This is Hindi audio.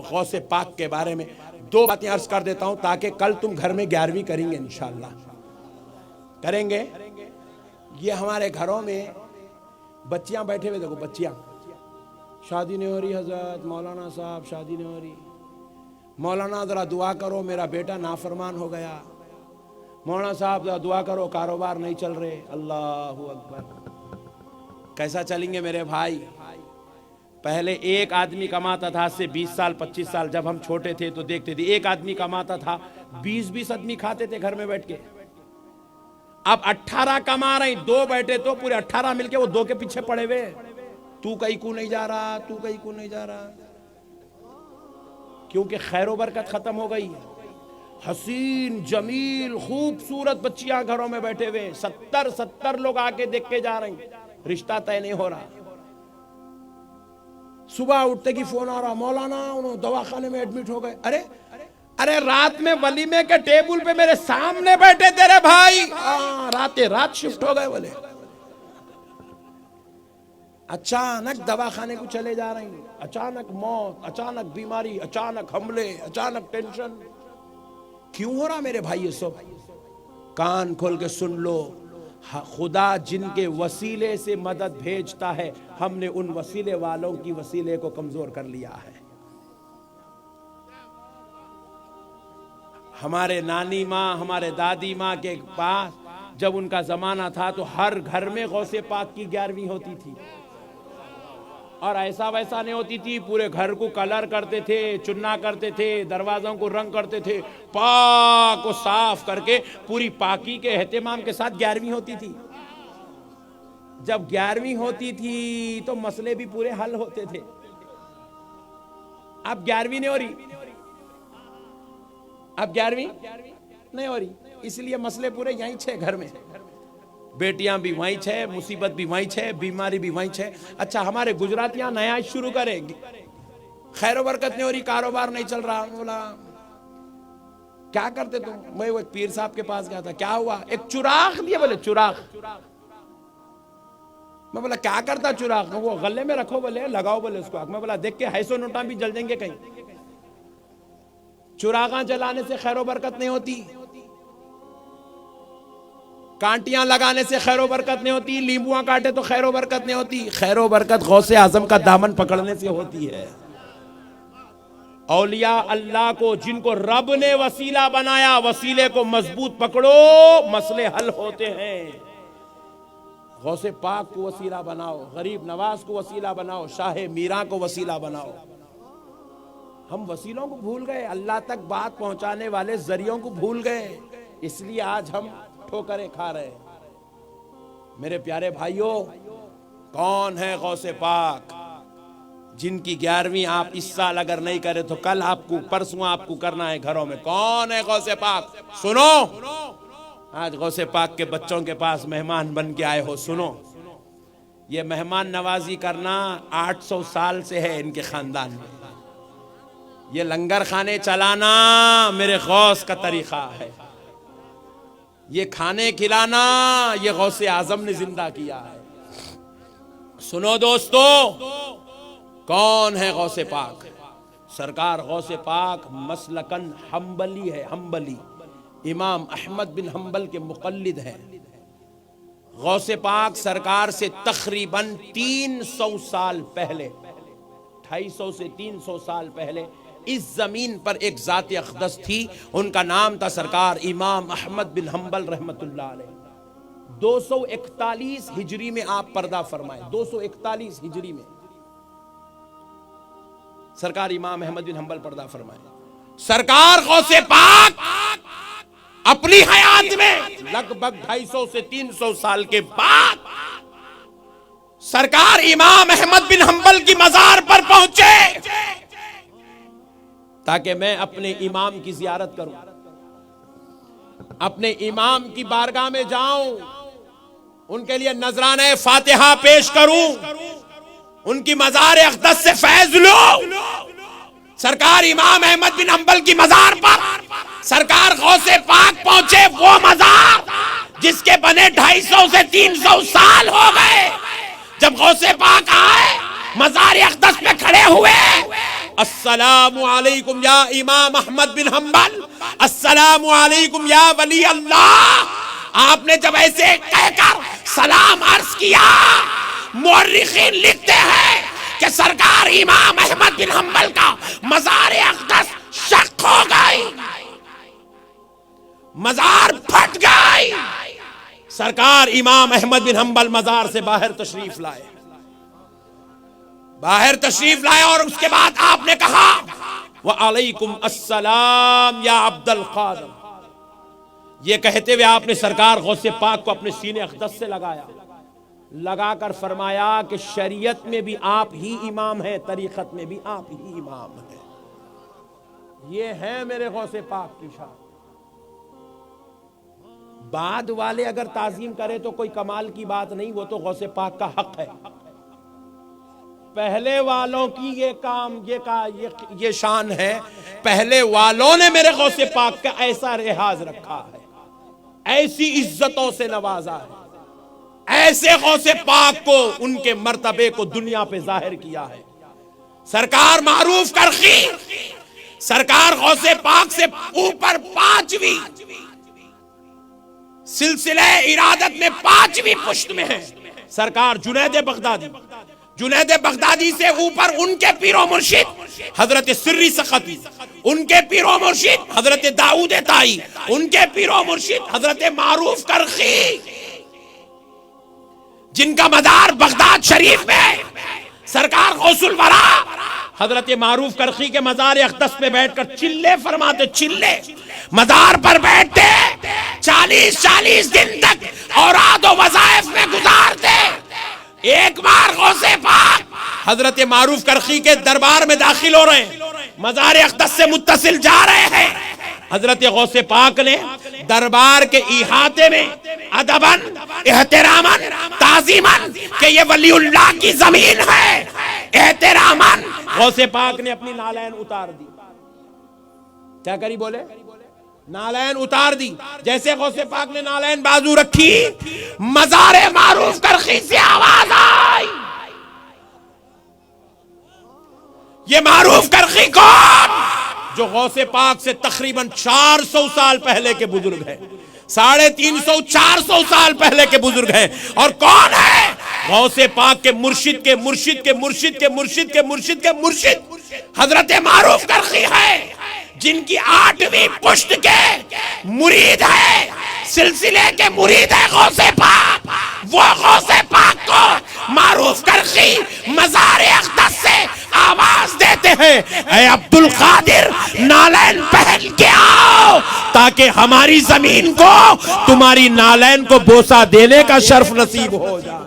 गौसे पाक के बारे में 2 बातें अर्ज कर देता हूं ताकि कल तुम घर में 11वीं करेंगे, इंशाअल्लाह करेंगे। ये हमारे घरों में बच्चियां बैठे हुए, देखो बच्चियां, शादी नहीं हो रही हजरत, मौलाना साहब शादी नहीं हो रही, मौलाना ज़रा दुआ करो मेरा बेटा नाफरमान हो गया, मौलाना साहब ज़रा दुआ करो कारोबार नहीं चल रहे। अल्लाह अकबर। कैसा चलेंगे मेरे भाई? पहले एक आदमी कमाता था, से 20 साल 25 साल जब हम छोटे थे तो देखते थे, एक आदमी कमाता था, 20-20 आदमी खाते थे घर में बैठ के। अब 18 कमा रहे, 2 बैठे तो पूरे 18 मिलके वो 2 के पीछे पड़े हुए। तू कहीं को नहीं जा रहा, तू कहीं को नहीं जा रहा, क्योंकि खैरो बरकत खत्म हो गई। हसीन जमील खूबसूरत बच्चियां घरों में बैठे हुए, 70 लोग आके देख के जा रहे हैं, रिश्ता तय नहीं हो रहा। सुबह उठते की फोन आ रहा, मौलाना उन्होंने दवाखाने में एडमिट हो गए। अरे अरे रात में वलीमे के टेबल पे मेरे सामने बैठे तेरे भाई, रात शिफ्ट हो गए बोले। अचानक दवाखाने को चले जा रहे हैं, अचानक मौत, अचानक बीमारी, अचानक हमले, अचानक टेंशन। क्यों हो रहा मेरे भाई ये सब? कान खोल के सुन लो, खुदा जिनके वसीले से मदद भेजता है, हमने उन वसीले वालों की वसीले को कमजोर कर लिया है। हमारे नानी माँ, हमारे दादी माँ के पास जब उनका जमाना था तो हर घर में गौसे पाक की 11वीं होती थी, और ऐसा वैसा नहीं होती थी, पूरे घर को कलर करते थे, चुन्ना करते थे, दरवाजों को रंग करते थे, पाक को साफ करके पूरी पाकी के एहतमाम के साथ 11वीं होती थी। जब 11वीं होती थी तो मसले भी पूरे हल होते थे। अब 11वीं नहीं हो रही, अब 11वीं नहीं हो रही, इसलिए मसले पूरे यहीं छे घर में। बेटियां भी वहीं छे, मुसीबत भी वहीं छे, बीमारी भी वहीं छे। अच्छा, हमारे गुजरातियां नया शुरू करेंगे, खैर बरकत नहीं हो रही, कारोबार नहीं चल रहा। बोला क्या करते तुम? मैं वो एक पीर साहब के पास गया था, क्या हुआ? एक चुराग दिया, बोले चुराग। मैं बोला क्या करता चुराग? वो गले में रखो, बोले लगाओ, बोले उसको आग। मैं बोला देख के हैसो नोटा भी जल जाएंगे कहीं। चुरागा जलाने से खैर बरकत नहीं होती, कांटियां लगाने से खैरो बरकत नहीं होती, नींबुआ काटे तो खैरो बरकत नहीं होती। खैरो बरकत गौसे आजम का दामन पकड़ने से होती है। औलिया अल्लाह को जिनको रब ने वसीला बनाया, वसीले को मजबूत पकड़ो, मसले हल होते हैं। गौसे पाक को वसीला बनाओ, गरीब नवाज को वसीला बनाओ, शाहे मीरा को वसीला बनाओ। हम वसीलों को भूल गए, अल्लाह तक बात पहुंचाने वाले जरियों को भूल गए, इसलिए आज हम ठोकरें खा रहे हैं। मेरे प्यारे भाइयों, कौन है गौसे पाक जिनकी 11वीं आप इस साल अगर नहीं करे तो कल आपको, परसों आपको करना है घरों में? कौन है गौसे पाक? सुनो, आज गौसे पाक के बच्चों के पास मेहमान बन के आए हो, सुनो, ये मेहमान नवाजी करना 800 साल से है इनके खानदान में। ये लंगर खाने चलाना मेरे गौस का तरीका है, ये खाने खिलाना ये गौसे आजम ने जिंदा किया है। सुनो दोस्तों, कौन है गौसे पाक? सरकार गौसे पाक मसलकन हम्बली है, हम्बली, इमाम अहमद बिन हम्बल के मुक़ल्लिद हैं। गौसे पाक सरकार से तकरीबन 300 साल पहले, 250 से 300 साल पहले इस जमीन पर एक जात अक़दस थी, उनका नाम था सरकार इमाम अहमद बिन हम्बल रहमतुल्लाह अलैह। 241 हिजरी में आप पर्दा फरमाए, 241 हिजरी में सरकार इमाम अहमद बिन हम्बल पर्दा फरमाए। सरकार गौसे पाक अपनी हयात में लगभग 250 से 300 साल के बाद सरकार इमाम अहमद बिन हम्बल की मजार पर पहुंचे ताकि मैं अपने इमाम की जियारत करूं, अपने इमाम की बारगाह में जाऊं, उनके लिए नजराने फातिहा पेश करूं, उनकी मजार अक़दस से फैज लो। सरकार इमाम अहमद बिन हम्बल की मजार पर सरकार गौसे पाक पहुंचे, वो मजार जिसके बने 250 से 300 साल हो गए। जब गौसे पाक आए, मजार अक़दस पे खड़े हुए, अस्सलामु अलैकुम या इमाम अहमद बिन हम्बल, अस्सलामु अलैकुम या वली अल्लाह। आपने जब ऐसे कहकर सलाम अर्ज किया, मुअर्रिखीन लिखते हैं कि सरकार इमाम अहमद बिन हम्बल का मज़ार अक़दस शक हो गई, मज़ार फट गई। सरकार इमाम अहमद बिन हम्बल मज़ार से बाहर तशरीफ लाए, और उसके बाद आपने कहा व अलैकुम अस्सलाम या अब्दुल कादिर। ये कहते हुए आपने सरकार गौसे पाक को अपने सीने अक़दस से लगाकर फरमाया कि शरीयत में भी आप ही इमाम हैं, तरीक़त में भी आप ही इमाम हैं। ये है मेरे गौसे पाक की शान। बाद वाले अगर ताज़ीम करे तो कोई कमाल की बात नहीं, वो तो गौसे पाक का हक है। पहले वालों की ये शान है, पहले वालों ने मेरे गौसे पाक का ऐसा रिहाज रखा है, ऐसी इज्जतों से नवाजा है, ऐसे गौसे पाक को, उनके मर्तबे को दुनिया पे जाहिर किया है। सरकार मारूफ करखी, सरकार गौसे पाक से ऊपर 5वीं सिलसिले इरादत में 5वीं पुश्त में है सरकार जुनैद बगदादी से ऊपर उनके पीरो मुर्शिद हजरत सिर्री सखती, उनके पीरो मुर्शिद हजरत दाऊद ताई, उनके पीरो मुर्शिद हजरत मारूफ करखी, जिनका मदार बगदाद शरीफ में है। सरकार गौसुल वरा हजरत मारूफ करखी के मज़ार अक़दस पे बैठकर चिल्ले फरमाते, चिल्ले मज़ार पर बैठते 40-40 दिन तक औराद व वज़ाइफ में गुजारते। एक बार गौसे पाक हजरत मारूफ करखी के दरबार में दाखिल हो रहे हैं, मज़ार अक़दस से मुत्तसिल जा रहे हैं। हजरत गौसे पाक ने दरबार के इहाते में अदबन, एहतरामन, ताज़ीमन के ये वलीउल्लाह की जमीन है, एहतरामन गौसे पाक ने अपनी नालैन उतार दी। क्या करी बोले? नालैन उतार दी। जैसे गौसे पाक ने नालैन बाजू रखी, मज़ारे मारूफ करखी से आवाज आई। ये मारूफ करखी कौन? जो गौसे पाक से तकरीबन 400 साल पहले के बुजुर्ग हैं, 350-400 साल पहले के बुजुर्ग हैं। और कौन है? गौसे पाक के मुर्शिद के मुर्शिद के मुर्शिद के मुर्शिद के मुर्शिद के मुर्शिद हजरत मारूफ करखी है, जिनकी 8वीं पुश्त के मुरीद है, सिलसिले के मुरीद है गौसे पाक। वो गौसे पाक को मारूफ करखी मज़ार अक़दस से आवाज देते हैं, ऐ अब्दुल कादिर नालैन पहन के आओ, ताकि हमारी जमीन को तुम्हारी नालैन को बोसा देने का शर्फ नसीब हो जाए।